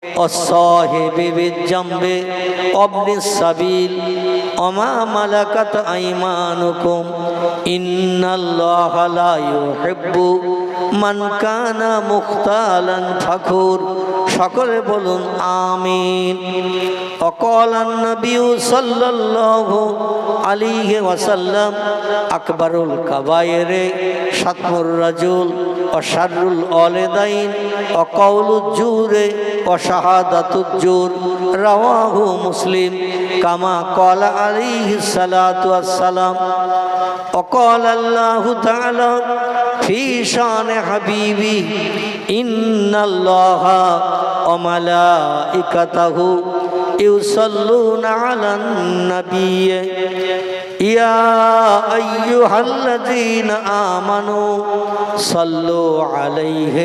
والصاحب بالجنب وابن السبيل وما ملكت أيمانكم إن الله لا يحب من كان مختالا فخور সকলে বলুন আমিন। وقال النبي صلى الله عليه وسلم أكبر الكبائر شتم الرجل وشر الوالدين وقول الزور وشهادة الزور رواه مسلم كما قال عليه الصلاة والسلام। وقال الله تعالى في شان حبيبي إن الله وملائكته يصلون على النبي يا أيها الذين آمنوا صلوا عليه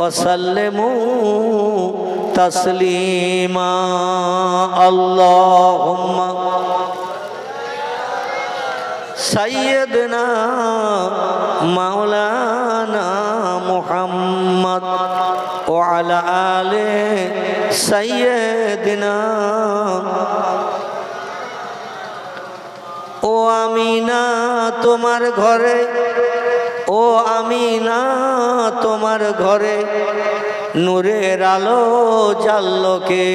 وسلموا تسليما اللهم سيدنا مولانا محمد وعلى آل سيدنا ও আমিনা তোমার ঘরে ও আমিনা তোমার ঘরে নূরের আলো জাল্লোকে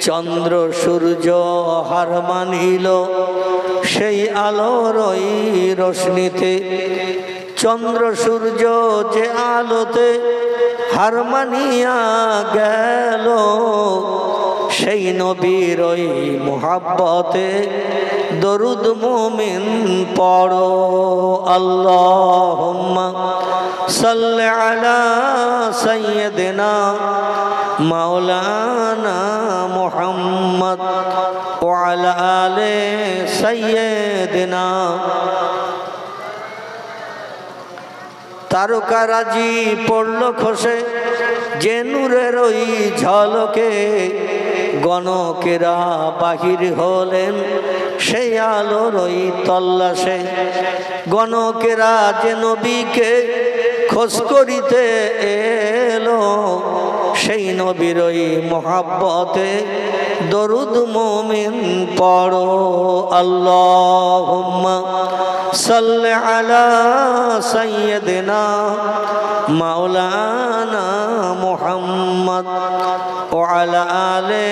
চন্দ্র সূর্য হার মানিল সেই আলোর ওই রশ্মিতে চন্দ্র সূর্য যে আলোতে হার মানিয়া গেল সেই নবীর ওই মুহাব্বতে দরুদ মুমিন পড়ো আল্লাহুম্মা সাল্লি আলা সাইয়্যিদিনা মাওলানা মুহাম্মদ ওয়া আলা আলি সাইয়্যিদিনা। তারকারাজি পড়ল খসে যে নূরের ওই ঝলকে গণকেরা বাহির হলেন সেই আলোর ওই তল্লাশে গণকেরা যে নবীকে খোঁজ করিতে এলো সেই নবীর ওই মুহাব্বতে দরুদ মুমিন পড়ো আল্লাহুম্মা সাল্লি আলা সাইয়্যিদিনা মাওলানা মুহাম্মদ ওয়া আলা আলি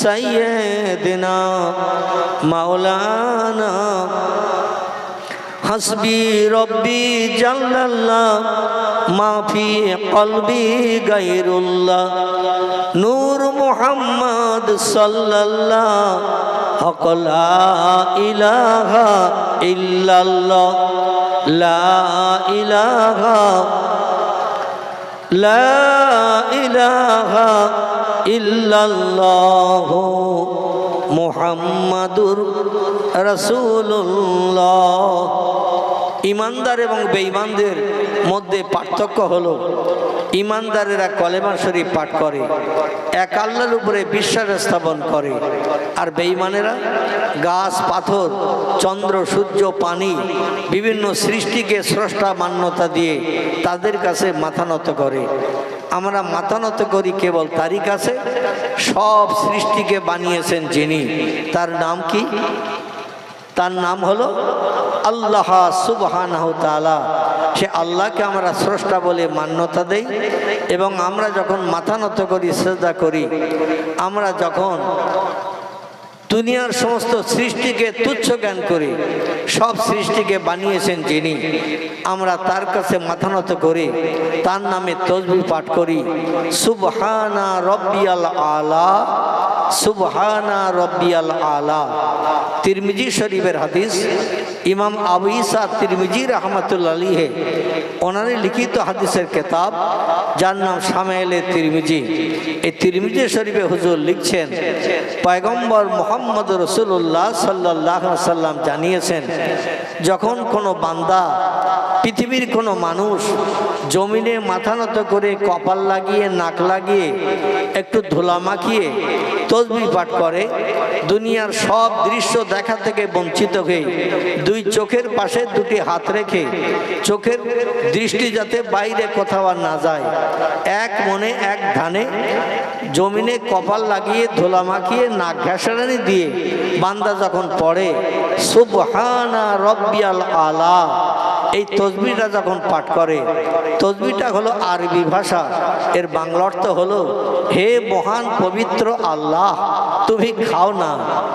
সাইয়্যিদিনা মাওলানা হাসবি রব্বি জাল্লাল্লাহ মা ফি কলবি গায়রুল্লাহ নূর মুহাম্মদ সাল্লাল্লাহ হক লা ইলাহা ইল্লাল্লাহ লা ইলাহা ইল্লাল্লাহ মুহাম্মাদুর রাসূলুল্লাহ। ইমানদার এবং বেঈমানদের মধ্যে পার্থক্য হলো ইমানদারেরা কলেমা শরীফ পাঠ করে এক আল্লাহর উপরে বিশ্বাস স্থাপন করে আর বেঈমানেরা গাছ পাথর চন্দ্র সূর্য পানি বিভিন্ন সৃষ্টিকে স্রষ্টা মান্যতা দিয়ে তাদের কাছে মাথা নত করে। আমরা মাথা নত করি কেবল তারই কাছে সব সৃষ্টিকে বানিয়েছেন যিনি তার নাম কি তার নাম হলো আল্লাহ সুবহানাহু তাআলা। সে আল্লাহকে আমরা স্রষ্টা বলে মান্যতা দেই এবং আমরা যখন মাথা নত করি সিজদা করি আমরা যখন দুনিয়ার সমস্ত সৃষ্টিকে তুচ্ছ জ্ঞান করি সব সৃষ্টিকে বানিয়েছেন যিনি আমরা তার কাছে মাথা নত করি তার নামে তাসবিহ পাঠ করি সুবহানা রব্বিয়াল আলা সুবহানা রব্বিয়াল আলা। তিরমিজি শরীফের হাদিস ইমাম আবু ঈসা তিরমিজি রাহমাতুল্লাহ আলাইহি ওনারই লিখিত হাদিসের কিতাব যার নাম শামাইলে তিরমিজি। এই তিরমিজি শরীফে হুজুর লিখছেন পয়গম্বর মুহাম্মদ রাসূলুল্লাহ সাল্লাল্লাহু আলাইহি ওয়াসাল্লাম জানিয়েছেন যখন কোনো বান্দা পৃথিবীর কোনো মানুষ জমিনে মাথা নত করে কপাল লাগিয়ে নাক লাগিয়ে একটু ধুলা মাখিয়ে তসবিহ পাঠ করে, দুনিয়ার সব দৃশ্য দেখা থেকে বঞ্চিত হয়ে দুই চোখের পাশে দুটি হাত রেখে চোখের দৃষ্টি যাতে বাইরে কোথাও আর না যায়, এক মনে এক ধ্যানে জমিনে কপাল লাগিয়ে ধুলা মাখিয়ে নাক ঘেঁষানি দিয়ে বান্দা যখন পড়ে সুবহানা রব্বিয়াল আলা, এই তসবিহটা যখন পাঠ করে, তসবিহটা হলো আরবি ভাষা, এর বাংলা অর্থ হলো হে মহান পবিত্র আল্লাহ, তুমি খাও না,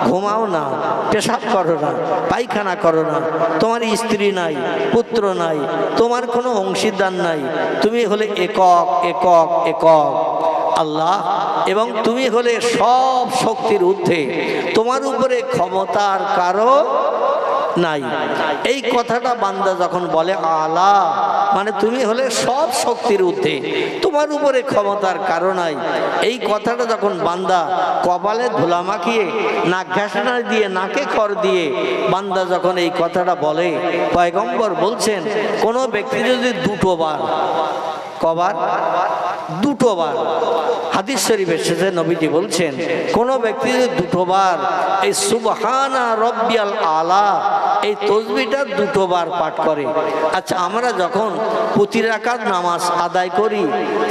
ঘুমাও না, পেশাব করো না, পায়খানা করো না, তোমার স্ত্রী নাই, পুত্র নাই, তোমার কোনো অংশীদার নাই, তুমি হলে একক একক একক আল্লাহ, এবং তুমি হলে সব শক্তির ঊর্ধ্বে, তোমার উপরে ক্ষমতার কারো নাই। এই কথাটা বান্দা যখন বলে আলা, মানে তুমি হলে সব শক্তির ঊর্ধ্বে, তোমার উপরে ক্ষমতার কারণ নাই, এই কথাটা যখন বান্দা কপালে ধুলা মাখিয়ে নাক ঘেঁষানি দিয়ে নাকে খড় দিয়ে বান্দা যখন এই কথাটা বলে, পয়গম্বর বলছেন কোনো ব্যক্তি যদি দুটোবার, কবার দুটোবার, হাদিস শরীফ এসেছে নবীজি বলছেন কোনো ব্যক্তি যদি দুটোবার এই সুবহানা রব্বিয়াল আলা এই তসবিহটা দুটোবার পাঠ করে। আচ্ছা, আমরা যখন প্রতি রাকাত নামাজ আদায় করি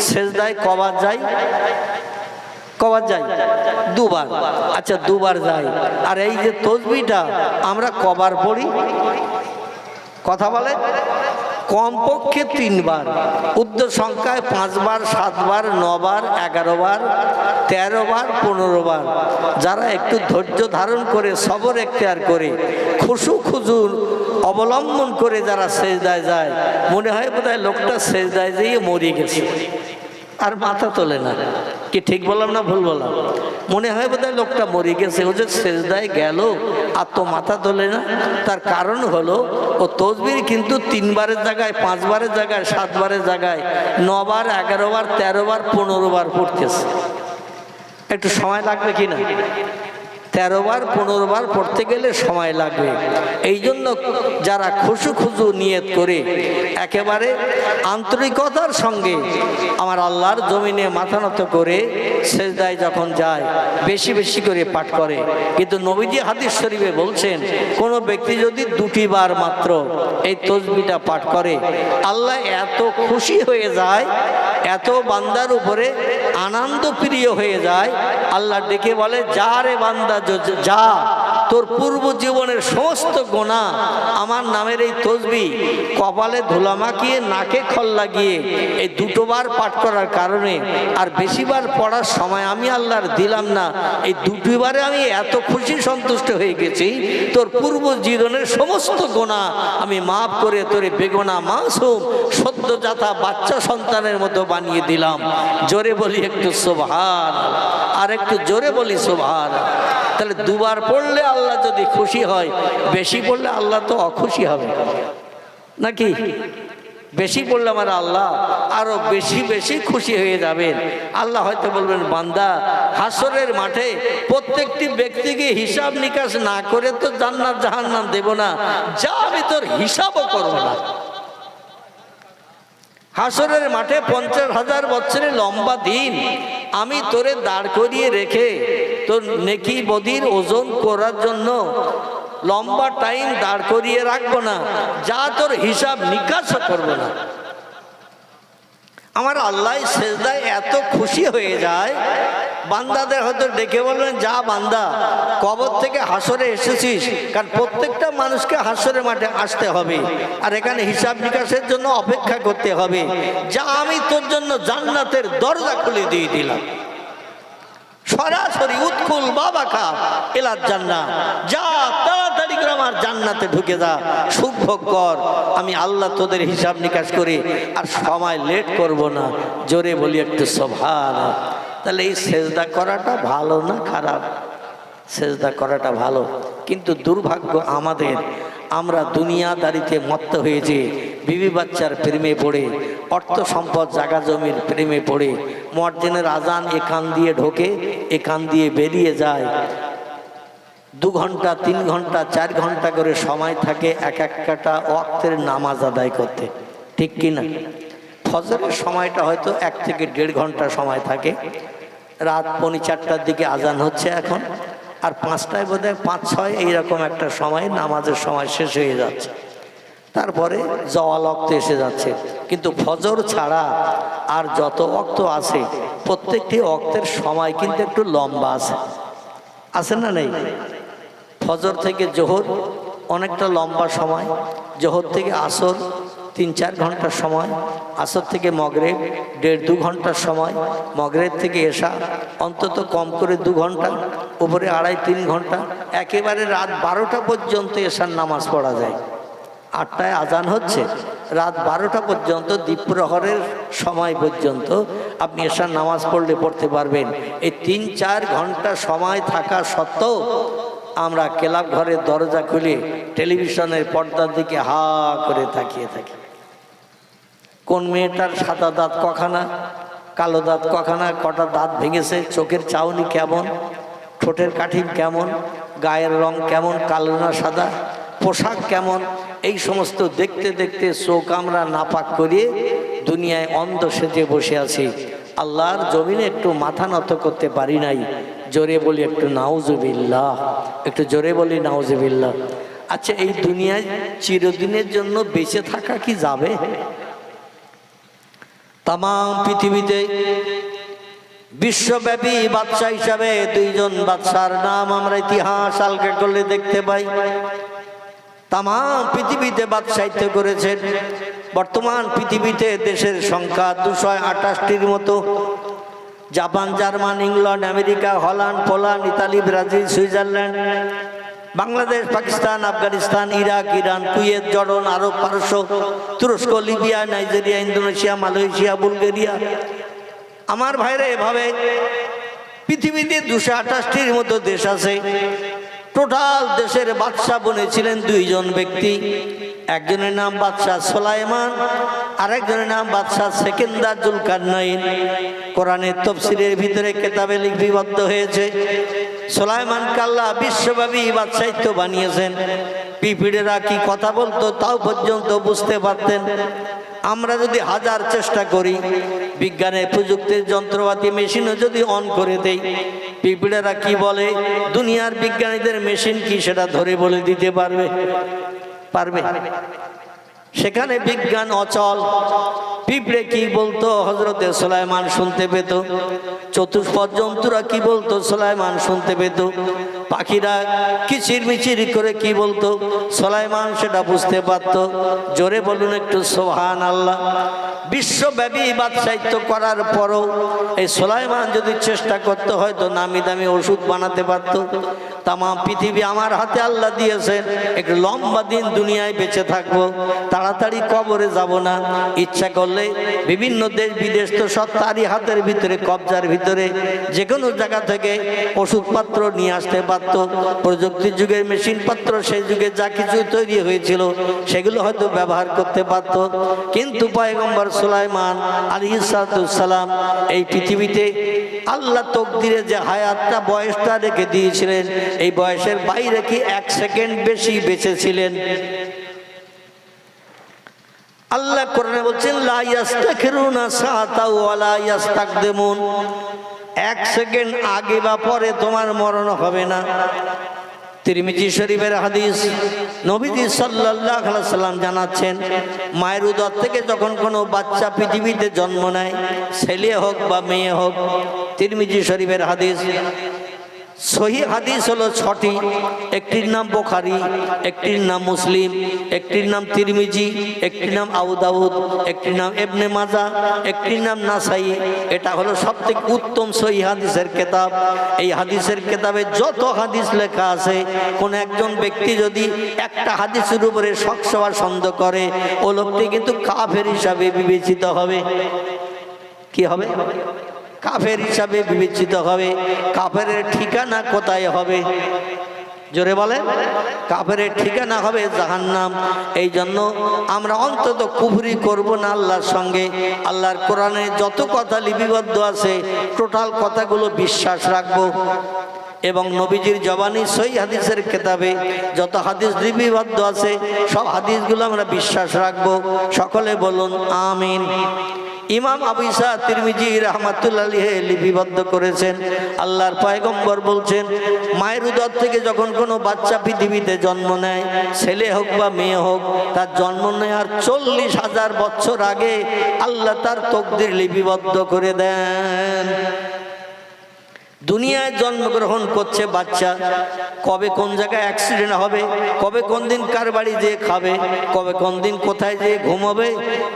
সেজদায় কবার যাই? কবার যাই? দুবার। আচ্ছা, দুবার যাই। আর এই যে তসবিহটা আমরা কবার পড়ি? কথা বলে কমপক্ষে 3 বার, উর্ধ্ব সংখ্যায় 5 বার, 7 বার, 9 বার, 11 বার, 13 বার, 15 বার। যারা একটু ধৈর্য ধারণ করে সবর এখতিয়ার করে খুশু খুজুর অবলম্বন করে যারা সেজদায় যায়, মনে হয় বোধহয় লোকটা সেজদায় যেয়ে মরে গেছে, আর মাথা তোলে না। কি ঠিক বললাম না ভুল বললাম? মনে হয় বোধহয় লোকটা মরে গেছে, ও যে সেজদায় গেল আর তো মাথা তোলে না। তার কারণ হলো ও তসবিহ কিন্তু 3 বারের জায়গায় 5 বারের জায়গায় 7 বারের জায়গায় 9 বার, 11 বার, 13 বার, 15 বার পড়তেছে। একটু সময় লাগবে কিনা? 13 বার 15 বার পড়তে গেলে সময় লাগবে। এই জন্য যারা খুশু খুজু নিয়ত করে একেবারে আন্তরিকতার সঙ্গে আমার আল্লাহর জমিনে মাথা নত করে সেজদায় যখন যায় বেশি বেশি করে পাঠ করে। কিন্তু নবীজি হাদিস শরীফে বলছেন কোনো ব্যক্তি যদি 2টি বার মাত্র এই তসবিহটা পাঠ করে আল্লাহ এত খুশি হয়ে যায়, এত বান্দার উপরে আনন্দ প্রিয় হয়ে যায়, আল্লাহ ডেকে বলে যা রে বান্দা যা, তোর পূর্ব জীবনের সমস্ত গুনাহ আমার নামের এই তসবিহ কপালে ধুলা মাখিয়ে নাকে খল লাগিয়ে এই 2টো বার পাঠ করার কারণে আর বেশিবার পড়ার সময় আমি আল্লাহর দিলাম না, এই 2টি বারে আমি এত খুশি সন্তুষ্ট হয়ে গেছি, তোর পূর্ব জীবনের সমস্ত গুনাহ আমি মাফ করে তোরে বেগুনা মাসুম সদ্যজাতা বাচ্চা সন্তানের মতো বানিয়ে দিলাম। জোরে বলি একটু সুবহান, আর একটু জোরে বলি সুবহান। তাহলে 2 বার পড়লে আল্লাহ যদি খুশি হয়, বেশি পড়লে আল্লাহ তো অখুশি হবে নাকি? বেশি পড়লে আমার আল্লাহ আরো বেশি বেশি খুশি হয়ে যাবেন। আল্লাহ হয়তো বলবেন বান্দা হাসরের মাঠে প্রত্যেকটি ব্যক্তিকে হিসাব নিকাশ না করে তো জান্নাত জাহান্নাম দেব না, যা আমি তোর হিসাবও করব না। হাসরের মাঠে 50,000 বছরের লম্বা দিন আমি তোরে দাঁড় করিয়ে রেখে তোর নেকি বদির ওজন করার জন্য লম্বা টাইম দাঁড় করিয়ে রাখবো না, যা তোর হিসাব নিকাশও করবো না। আমার আল্লাহ সেজদায় এত খুশি হয়ে যায়, বান্দাদের হয়তো ডেকে বলবেন যা বান্দা কবর থেকে হাসরে এসেছিস, কারণ প্রত্যেকটা মানুষকে হাসরের মাঠে আসতে হবে আর এখানে হিসাব নিকাশের জন্য অপেক্ষা করতে হবে, যা আমি তোর জন্য জান্নাতের দরজা খুলে দিয়ে দিলাম। সরাসরি উৎকুল বাবাকা এলার জান্নাত, যা তাড়াতাড়ি করে আমার জান্নাতে ঢুকে যা, সুখ ভোগ কর, আমি আল্লাহ তোদের হিসাব নিকাশ করে আর সময় লেট করব না। জোরে বলি একটু সুবহান। তাহলে এই সেজদা করাটা ভালো না খারাপ? সেজদা করাটা ভালো, কিন্তু দুর্ভাগ্য আমাদের, আমরা দুনিয়াদারিতে মত্ত হয়েছে, বিবি বাচ্চার প্রেমে পড়ে, অর্থ সম্পদ জায়গা জমির প্রেমে পড়ে, মুয়াজ্জিনের আজান এ কান দিয়ে ঢোকে এ কান দিয়ে বেরিয়ে যায়, 2 ঘন্টা 3 ঘন্টা 4 ঘন্টা করে সময় থাকে এক একটা ওয়াক্তের নামাজ আদায় করতে, ঠিক কিনা? ফজরের সময়টা হয়তো 1 থেকে 1.5 ঘন্টা সময় থাকে, রাত 4:45 দিকে আজান হচ্ছে এখন, আর 5টায় বোধহয় 5-6 এইরকম একটা সময় নামাজের সময় শেষ হয়ে যাচ্ছে, তারপরে জওয়াল ওয়াক্ত এসে যাচ্ছে। কিন্তু ফজর ছাড়া আর যত ওয়াক্ত আছে প্রত্যেকটি ওয়াক্তের সময় কিন্তু একটু লম্বা আছে না নেই? ফজর থেকে জোহর অনেকটা লম্বা সময়, জোহর থেকে আসর 3-4 ঘন্টার সময়, আসর থেকে মগরিব 1.5-2 ঘন্টার সময়, মগরিব থেকে এশা অন্তত কম করে 2 ঘন্টা, উপরে 2.5-3 ঘন্টা, একেবারে রাত 12টা পর্যন্ত এশার নামাজ পড়া যায়। 8টায় আজান হচ্ছে, রাত 12টা পর্যন্ত দ্বীপ্রহরের সময় পর্যন্ত আপনি এশার নামাজ পড়তে পারবেন। এই 3-4 ঘন্টা সময় থাকা সত্ত্বেও আমরা ক্লাব ঘরের দরজা খুলে টেলিভিশনের পর্দার দিকে হা করে তাকিয়ে থাকি। কোন মেয়েটার সাদা দাঁত কখানা, কালো দাঁত কখানা, কটা দাঁত ভেঙেছে, চোখের চাউনি কেমন, ঠোঁটের কাঠিন কেমন, গায়ের রং কেমন, কালো না সাদা, পোশাক কেমন, এই সমস্ত দেখতে দেখতে চোখ আমরা নাপাক করিয়ে দুনিয়ায় অন্ধ সেজে বসে আছি। আল্লাহর জমিনে একটু মাথা নত করতে পারি নাই। জোরে বলি একটু নাউজুবিল্লাহ, একটু জোরে বলি নাউজুবিল্লাহ। আচ্ছা, এই দুনিয়ায় চিরদিনের জন্য বেঁচে থাকা কি যাবে? তাম পৃথিবীতে বিশ্বব্যাপী বাদশা হিসাবে 2 জন বাদশার নাম আমরা ইতিহাস আলগা করলে দেখতে পাই। তাম পৃথিবীতে বাদশাহিত্য করেছেন। বর্তমান পৃথিবীতে দেশের সংখ্যা 228টির মতো। Japan, German, England, America, Holland, Poland, Italy, Brazil, Switzerland, Bangladesh, Pakistan, Afghanistan, Iraq, Iran, Kuwait, Jordan, Arab, পারস্য, তুরস্ক, Libya, Nigeria, Indonesia, Malaysia, Bulgaria. আমার ভাইরা, এভাবে পৃথিবীতে 228টির মতো দেশ আছে। টোটাল দেশের বাদশা বনেছিলেন 2 জন ব্যক্তি। একজনের নাম বাদশাহ সুলাইমান, আরেকজনের নাম বাদশাহ সেকেন্দার জুলকারনাইন। কোরআনের তাফসীরের ভিতরে কিতাবে লিপিবদ্ধ হয়েছে, সুলাইমানকে আল্লাহ বিশ্বব্যাপী বাদশাহিত্য বানিয়েছেন। পিঁপড়েরা কি কথা বলতো তাও পর্যন্ত বুঝতে পারতেন। আমরা যদি 1000 চেষ্টা করি, বিজ্ঞানের প্রযুক্তির যন্ত্রপাতি মেশিনও যদি অন করে দেই, পিঁপড়েরা কি বলে, দুনিয়ার বিজ্ঞানীদের মেশিন কি সেটা ধরে বলে দিতে পারবে? সেখানে বিজ্ঞান অচল। পিঁপড়ে কি বলতো হযরতে সুলাইমান শুনতে পেত, চতুষ্পদ জন্তুরা কি বলতো সুলাইমান শুনতে পেত, পাখিরা কিচির মিচির করে কি বলতো সুলাইমান সেটা বুঝতে পারত। জোরে বলুন একটু সুবহানাল্লাহ। বিশ্বব্যাপী বাদশাহিত্য করার পরও এই সুলাইমান যদি চেষ্টা করতে হয়তো নামি দামি ওষুধ বানাতে পারত। তাম পৃথিবী আমার হাতে আল্লাহ দিয়েছেন, একটু লম্বা দিন দুনিয়ায় বেঁচে থাকবো, তাড়াতাড়ি কবরে যাব না। ইচ্ছা করলে বিভিন্ন দেশ বিদেশ তো সব তারই হাতের ভিতরে, কবজার ভিতরে, যে কোনো জায়গা থেকে ওষুধপত্র নিয়ে আসতে পারত। প্রযুক্তির যুগের মেশিন পত্র সেই যুগে যা কিছু তৈরি হয়েছিল সেগুলো হয়তো ব্যবহার করতে পারত। কিন্তু পয়গম্বর সুলাইমান আলাইহিস সালাম এই পৃথিবীতে আল্লাহ তকদিরে যে হায়াতটা, বয়সটা রেখে দিয়েছিলেন, এই বয়সের বাইরে কি 1 সেকেন্ড বেশি বেঁচেছিলেন। আল্লাহ কোরআনে বলছেন, লা ইস্তাখিরুনা সাআতাও ওয়ালা ইস্তাকদিমুন, 1 সেকেন্ড আগে বা পরে তোমার মরণ হবে না। তিরমিজি শরীফের হাদিস, নবীজি সাল্লাল্লাহু আলাইহি ওয়াসাল্লাম জানাচ্ছেন, মায়ের উদর থেকে যখন কোনো বাচ্চা পৃথিবীতে জন্ম নেয়, ছেলে হোক বা মেয়ে হোক, তিরমিজি শরীফের হাদিস, সহি হাদিস হলো 6টি। একটির নাম বুখারী, একটির নাম মুসলিম, একটির নাম তিরমিজি, একটির নাম আবু দাউদ, একটির নাম ইবনে মাজাহ, একটির নাম নাসাই। এটা হলো সবথেকে উত্তম সহি হাদিসের কিতাব। এই হাদিসের কিতাবে যত হাদিস লেখা আছে, কোন একজন ব্যক্তি যদি একটা হাদিসের উপরে শকসভা সন্দেহ করে, ও লোকটি কিন্তু কাফের হিসাবে বিবেচিত হবে। কি হবে? কাফের হিসাবে বিবেচিত হবে। কাফের ঠিকানা কোথায় হবে? জোরে বলে, কাফের ঠিকানা হবে জাহান্নাম। এই জন্য আমরা অন্তত কুফরি করব না আল্লাহর সঙ্গে। আল্লাহর কোরআনে যত কথা লিপিবদ্ধ আছে টোটাল কথাগুলো বিশ্বাস রাখবো, এবং নবীজির জবানি সহিহ হাদিসের কিতাবে যত হাদিস লিপিবদ্ধ আছে সব হাদিসগুলো আমরা বিশ্বাস রাখবো। সকলে বলুন আমিন। ইমাম আবু ঈসা তিরমিজি রাহমাতুল্লাহ আলাইহি লিপিবদ্ধ করেছেন। আল্লাহর পয়গম্বর বলছেন, মায়ের উদর থেকে যখন কোনো বাচ্চা পৃথিবীতে জন্ম নেয়, ছেলে হোক বা মেয়ে হোক, তার জন্ম নেওয়ার 40,000 বছর আগে আল্লাহ তার তকদির লিপিবদ্ধ করে দেন। দুনিয়ায় জন্মগ্রহণ করছে বাচ্চা, কবে কোন জায়গায় অ্যাক্সিডেন্ট হবে, কবে কোন দিন কার বাড়ি যেয়ে খাবে, কবে কোন দিন কোথায় যেয়ে ঘুমাবে,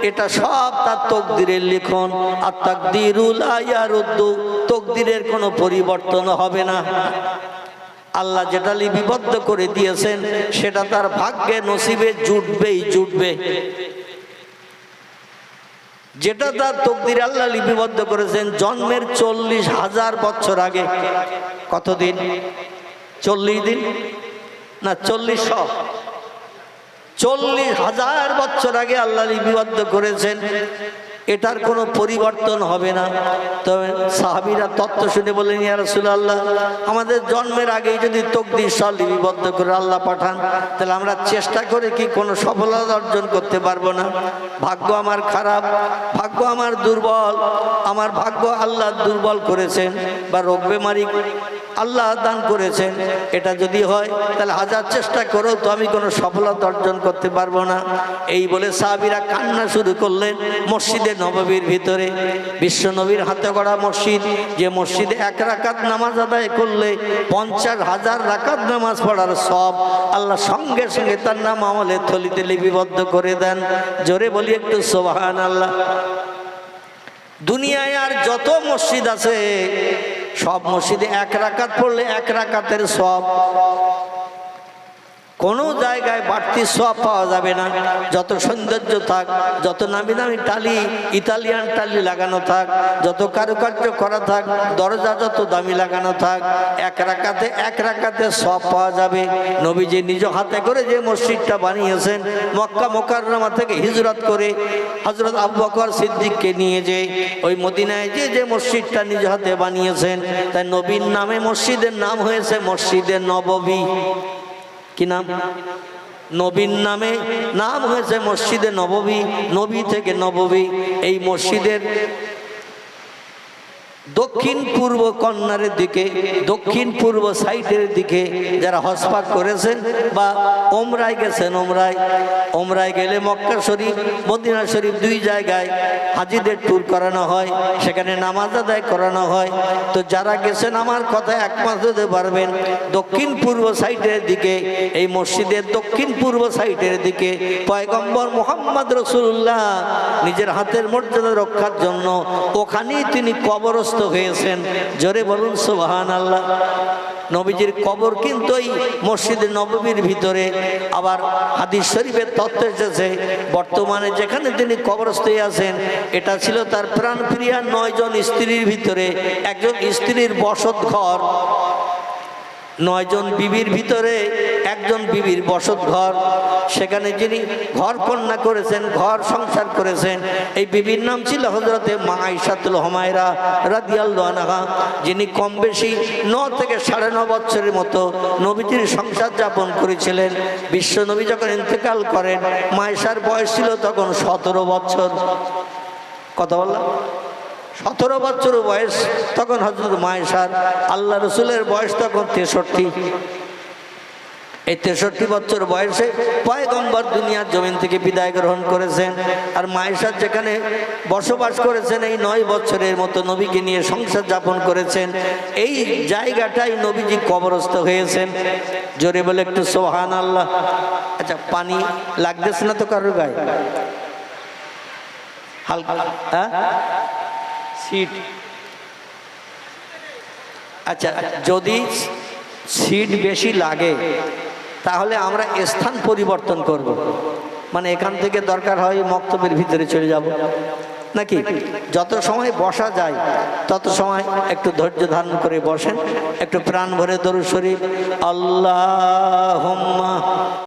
এটা সব তার তকদিরের লিখন। আর তাকদিরুল লা ইয়ারুদ্দু, তকদিরের কোনো পরিবর্তন হবে না। আল্লাহ যেটা লিপিবদ্ধ করে দিয়েছেন সেটা তার ভাগ্যে নসিবে জুটবেই জুটবে। যেটা তার তকদির আল্লাহ লিপিবদ্ধ করেছেন জন্মের 40,000 বছর আগে। কতদিন? 40 দিন না 40,000 বছর আগে আল্লাহ লিপিবদ্ধ করেছেন। এটার কোনো পরিবর্তন হবে না। তবে সাহাবীরা তত্ত্ব শুনে বলেন, ইয়া রাসূলুল্লাহ, আমাদের জন্মের আগেই যদি তকদির সব লিপিবদ্ধ করে আল্লাহ পাঠান, তাহলে আমরা চেষ্টা করে কি কোনো সফলতা অর্জন করতে পারবো না? ভাগ্য আমার খারাপ, ভাগ্য আমার দুর্বল, আমার ভাগ্য আল্লাহ দুর্বল করেছেন বা রোগ বেমারি আল্লাহ দান করেছেন, এটা যদি হয় তাহলে হাজার চেষ্টা করেও তো আমি কোনো সফলতা অর্জন করতে পারবো না। এই বলে সাহাবীরা কান্না শুরু করলেন মসজিদে নববীর ভিতরে। বিশ্ব নবীর হাতে গড়া মসজিদ, যে মসজিদে 1 রাকাত নামাজ আদায় করলে 50,000 রাকাত নামাজ পড়ার সব আল্লাহ সঙ্গে সঙ্গে তার নাম আমলের থলিতে লিপিবদ্ধ করে দেন। জোরে বলি একটু সুবহানাল্লাহ। দুনিয়ায় আর যত মসজিদ আছে সব মসজিদে 1 রাকাত পড়লে 1 রাকাতের সব, কোনো জায়গায় বাড়তি সওয়াব পাওয়া যাবে না। যত সৌন্দর্য থাক, যত নামি দামি টালি, ইতালিয়ান টালি লাগানো থাক, যত কারুকার্য করা থাক, দরজা যত দামি লাগানো থাক, 1 রাকাতে সওয়াব পাওয়া যাবে। নবীজি নিজ হাতে করে যে মসজিদটা বানিয়েছেন, মক্কা মুকাররমা থেকে হিজরত করে হযরত আবু বকর সিদ্দিককে নিয়ে যে ওই মদিনায় যে মসজিদটা নিজ হাতে বানিয়েছেন, তাই নবীর নামে মসজিদের নাম হয়েছে মসজিদে নববী। কি নাম? নবীর নামে নাম হয়েছে মসজিদে নববী, নবী থেকে নববী। এই মসজিদের দক্ষিণ পূর্ব কর্নারের দিকে, দক্ষিণ পূর্ব সাইডের দিকে যারা হজ পাক করেছেন বা ওমরায় গেছেন, ওমরায় গেলে মক্কা শরীফ মদিনা শরীফ 2 জায়গায় হাজিদের ট্যুর করানো হয়, সেখানে নামাজ আদায় করানো হয়। তো যারা গেছেন আমার কথা একমত হতে পারবেন, দক্ষিণ পূর্ব সাইডের দিকে, এই মসজিদের দক্ষিণ পূর্ব সাইডের দিকে পয়গম্বর মুহাম্মদ রাসূলুল্লাহ নিজের হাতের মর্যাদা রক্ষার জন্য ওখানেই তিনি কবরস্থ হয়েছেন। জোরে বলুন সুবহানাল্লাহ। নবীজির কবর কিন্তু এই মসজিদে নববীর ভিতরে। আবার হাদিস শরীফের তথ্য এসেছে বর্তমানে যেখানে তিনি কবরস্থ আছেন এটা ছিল তার প্রাণপ্রিয়া 9 জন স্ত্রীর ভিতরে একজন স্ত্রীর বসত ঘর। 9 জন বিবির ভিতরে একজন বিবির বসত ঘর। সেখানে যিনি ঘর কন্যা করেছেন, ঘর সংসার করেছেন, এই বিবির নাম ছিল হযরতে মা আয়েশাতুল হুমায়রা রাদিয়াল্লাহু আনহা, যিনি কম বেশি 9 থেকে 9.5 বছরের মতো নবীজির সংসার যাপন করেছিলেন। বিশ্ব নবী যখন ইন্তেকাল করেন মা আয়েশার বয়স ছিল তখন 17 বছর। কথা বললাম 17 বছর বয়স তখন হযরত মা আয়েশার। আল্লাহ রাসূলের বয়স তখন 63। এই 63 বছর বয়সে পয়গম্বর দুনিয়ার জমিন থেকে বিদায় গ্রহণ করেছেন। আর মা আয়েশা যেখানে বসবাস করেছেন এই 9 বছরের মতো নবীকে নিয়ে সংসার যাপন করেছেন, এই জায়গাটাই নবীজি কবরস্থ হয়েছেন। জোরে বলে একটু সুবহানাল্লাহ। আচ্ছা, পানি লাগতেছে না তো কারোর গায়ে? হালকা, হ্যাঁ সিট। আচ্ছা, যদি সিট বেশি লাগে তাহলে আমরা স্থান পরিবর্তন করব। মানে এখান থেকে দরকার হয় মক্তবের ভিতরে চলে যাব নাকি? যত সময় বসা যায় তত সময় একটু ধৈর্য ধারণ করে বসেন, একটু প্রাণ ভরে দরুদ শরীফ আল্লাহুম্মা